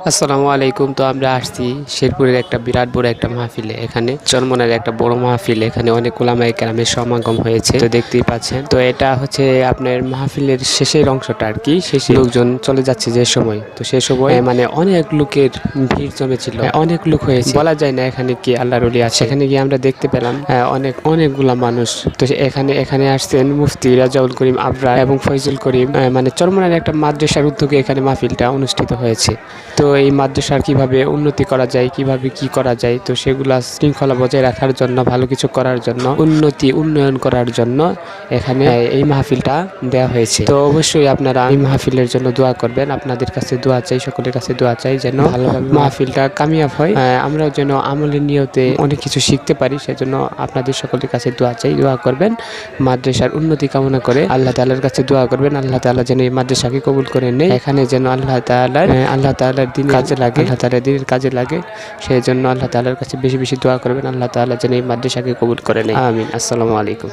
আসসালামু আলাইকুম। তো আমরা আসছি শেরপুরের একটা বিরাট বড় একটা মাহফিলে। এখানে চরমনের একটা বড় মাহফিল, এখানে অনেক উলামায়ে কেরামের সমাগম হয়েছে, তো দেখতেই পাচ্ছেন। তো এটা হচ্ছে আপনার মাহফিলের শেষের অংশটা আর কি। শেষে লোকজন চলে যাচ্ছে যে সময়, তো সে সময় মানে অনেক লোকের ভিড় জমেছিল, অনেক লোক হয়েছে, বলা যায় না এখানে কি আল্লাহর ওলি আছে। এখানে গিয়ে আমরা দেখতে পেলাম অনেকগুলা মানুষ। তো এখানে আসছেন মুফতি রাজাউল করিম আবরার এবং ফয়জুল করিম। মানে চরমনের একটা মাদ্রাসার উদ্যোগে এখানে মাহফিলটা অনুষ্ঠিত হয়েছে। তো এই মাদ্রাসার কিভাবে উন্নতি করা যায়, কিভাবে কি করা যায়, তো সেগুলা শৃঙ্খলা বজায় রাখার জন্য, ভালো কিছু করার জন্য, উন্নয়ন করার জন্য এখানে এই মাহফিলটা দেওয়া হয়েছে। তো অবশ্যই আপনারা এই মাহফিলের জন্য দোয়া করবেন। আপনাদের কাছে দোয়া চাই, সকলের কাছে দোয়া চাই যেন ভালোভাবে মাহফিলটা কামিয়াব হয়। আমরাও যেন আমলের নিয়তে অনেক কিছু শিখতে পারি, সেজন্য আপনাদের সকলের কাছে দোয়া চাই। দোয়া করবেন, মাদ্রাসার উন্নতি কামনা করে আল্লাহ তাআলার কাছে দোয়া করবেন। আল্লাহ তাআলা যেন এই মাদ্রাসাকে কবুল করে নেয়। এখানে যেন আল্লাহ তাআলার দিনের কাজে লাগে, আল্লাহ তাআলার দিনের কাজে লাগে। সেই জন্য আল্লাহ তাআলার কাছে বেশি বেশি দোয়া করবেন। আল্লাহ তাআলা যেন এই মাদ্রাসাকে কবুল করে নেয়। আমিন। আসসালামু আলাইকুম।